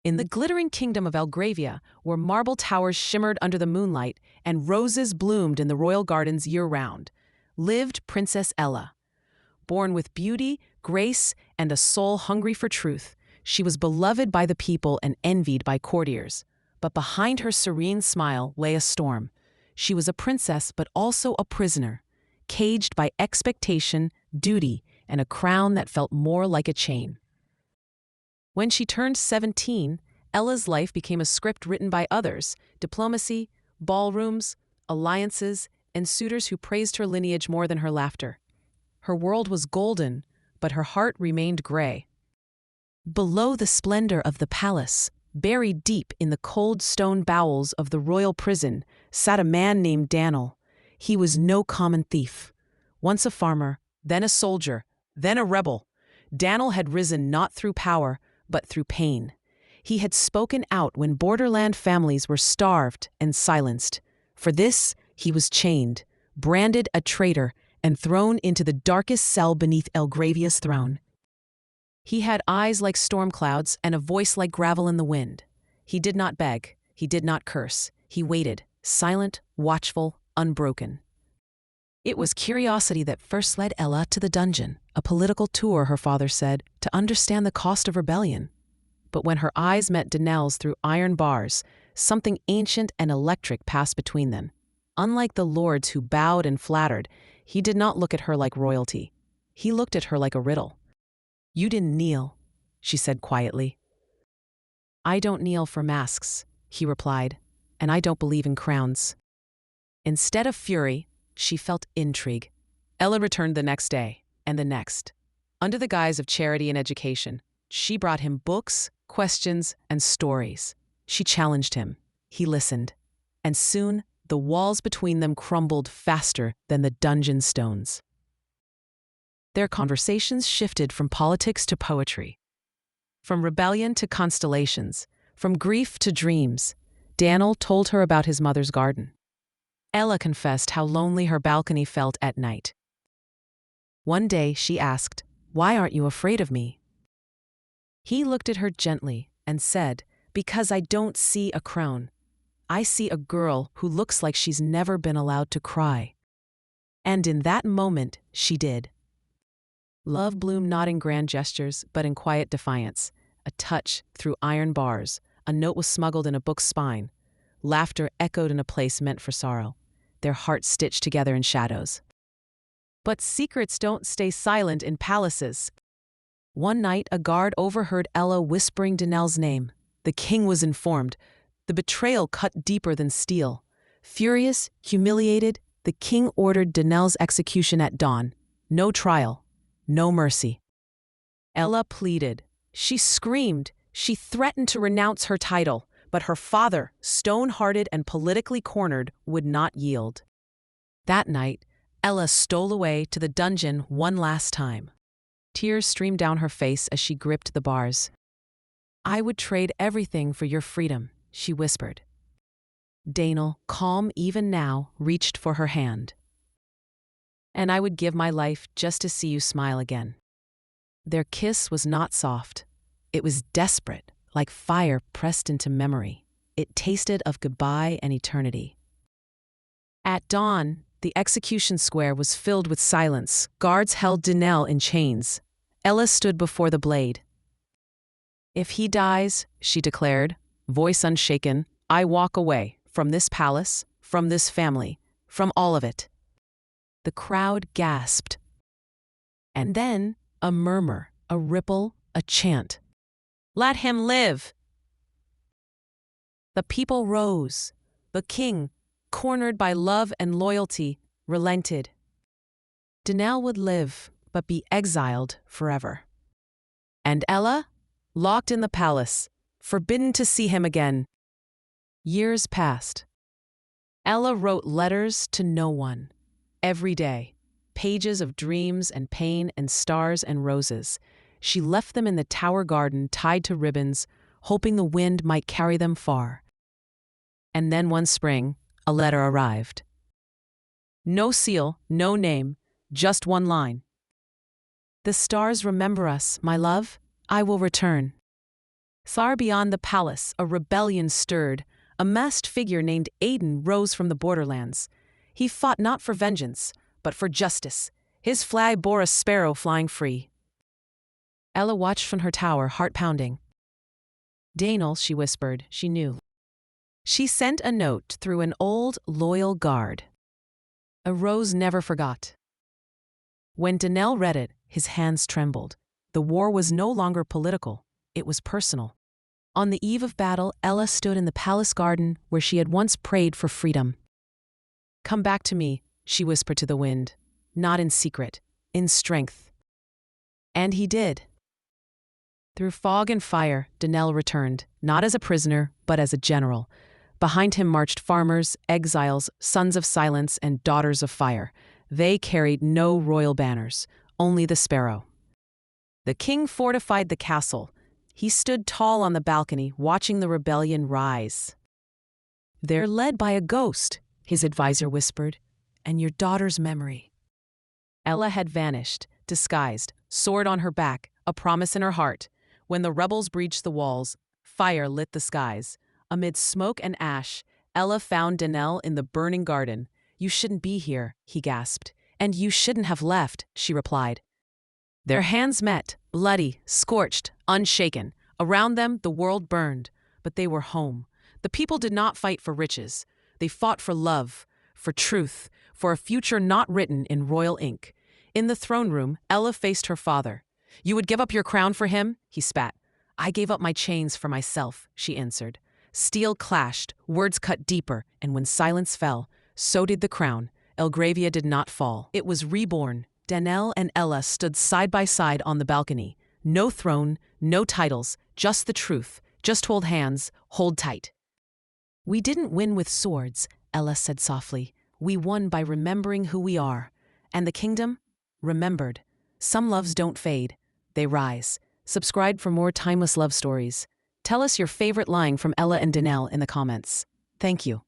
In the glittering kingdom of Elgravia, where marble towers shimmered under the moonlight and roses bloomed in the royal gardens year-round, lived Princess Ella. Born with beauty, grace, and a soul hungry for truth, she was beloved by the people and envied by courtiers. But behind her serene smile lay a storm. She was a princess, but also a prisoner, caged by expectation, duty, and a crown that felt more like a chain. When she turned 17, Ella's life became a script written by others: diplomacy, ballrooms, alliances, and suitors who praised her lineage more than her laughter. Her world was golden, but her heart remained gray. Below the splendor of the palace, buried deep in the cold stone bowels of the royal prison, sat a man named Danel. He was no common thief. Once a farmer, then a soldier, then a rebel, Danel had risen not through power, but through pain. He had spoken out when borderland families were starved and silenced. For this, he was chained, branded a traitor, and thrown into the darkest cell beneath Elgravia's throne. He had eyes like storm clouds and a voice like gravel in the wind. He did not beg, he did not curse. He waited, silent, watchful, unbroken. It was curiosity that first led Ella to the dungeon, a political tour, her father said, to understand the cost of rebellion. But when her eyes met Danel's through iron bars, something ancient and electric passed between them. Unlike the lords who bowed and flattered, he did not look at her like royalty. He looked at her like a riddle. "You didn't kneel," she said quietly. "I don't kneel for masks," he replied, "and I don't believe in crowns." Instead of fury, she felt intrigue. Ella returned the next day, and the next. Under the guise of charity and education, she brought him books, questions, and stories. She challenged him. He listened. And soon, the walls between them crumbled faster than the dungeon stones. Their conversations shifted from politics to poetry, from rebellion to constellations, from grief to dreams. Danel told her about his mother's garden. Ella confessed how lonely her balcony felt at night. One day she asked, "Why aren't you afraid of me?" He looked at her gently and said, "Because I don't see a crown. I see a girl who looks like she's never been allowed to cry." And in that moment, she did. Love bloomed not in grand gestures, but in quiet defiance. A touch through iron bars, a note was smuggled in a book's spine. Laughter echoed in a place meant for sorrow, their hearts stitched together in shadows. But secrets don't stay silent in palaces. One night, a guard overheard Ella whispering Danel's name. The king was informed. The betrayal cut deeper than steel. Furious, humiliated, the king ordered Danel's execution at dawn. No trial, no mercy. Ella pleaded. She screamed. She threatened to renounce her title. But her father, stone-hearted and politically cornered, would not yield. That night, Ella stole away to the dungeon one last time. Tears streamed down her face as she gripped the bars. "I would trade everything for your freedom," she whispered. Danel, calm even now, reached for her hand. "And I would give my life just to see you smile again." Their kiss was not soft. It was desperate, like fire pressed into memory. It tasted of goodbye and eternity. At dawn, the execution square was filled with silence. Guards held Danel in chains. Ella stood before the blade. "If he dies," she declared, voice unshaken, "I walk away from this palace, from this family, from all of it." The crowd gasped. And then a murmur, a ripple, a chant. "Let him live!" The people rose. The king, cornered by love and loyalty, relented. Danel would live, but be exiled forever. And Ella, locked in the palace, forbidden to see him again. Years passed. Ella wrote letters to no one. Every day, pages of dreams and pain and stars and roses. She left them in the tower garden tied to ribbons, hoping the wind might carry them far. And then one spring, a letter arrived. No seal, no name, just one line. "The stars remember us, my love. I will return." Far beyond the palace, a rebellion stirred. A masked figure named Aiden rose from the borderlands. He fought not for vengeance, but for justice. His flag bore a sparrow flying free. Ella watched from her tower, heart pounding. Danel, she whispered, she knew. She sent a note through an old, loyal guard. A rose never forgot. When Danel read it, his hands trembled. The war was no longer political, it was personal. On the eve of battle, Ella stood in the palace garden where she had once prayed for freedom. "Come back to me," she whispered to the wind, not in secret, in strength. And he did. Through fog and fire, Danel returned, not as a prisoner, but as a general. Behind him marched farmers, exiles, sons of silence, and daughters of fire. They carried no royal banners, only the sparrow. The king fortified the castle. He stood tall on the balcony, watching the rebellion rise. "They're led by a ghost," his advisor whispered, "and your daughter's memory." Ella had vanished, disguised, sword on her back, a promise in her heart. When the rebels breached the walls, fire lit the skies. Amid smoke and ash, Ella found Danel in the burning garden. "You shouldn't be here," he gasped. "And you shouldn't have left," she replied. Their hands met, bloody, scorched, unshaken. Around them, the world burned, but they were home. The people did not fight for riches. They fought for love, for truth, for a future not written in royal ink. In the throne room, Ella faced her father. "You would give up your crown for him?" he spat. "I gave up my chains for myself," she answered. Steel clashed, words cut deeper, and when silence fell, so did the crown. Elgravia did not fall. It was reborn. Danel and Ella stood side by side on the balcony. No throne, no titles, just the truth. Just hold hands, hold tight. "We didn't win with swords," Ella said softly. "We won by remembering who we are. And the kingdom? Remembered. Some loves don't fade. They rise." Subscribe for more timeless love stories. Tell us your favorite line from Ella and Danel in the comments. Thank you.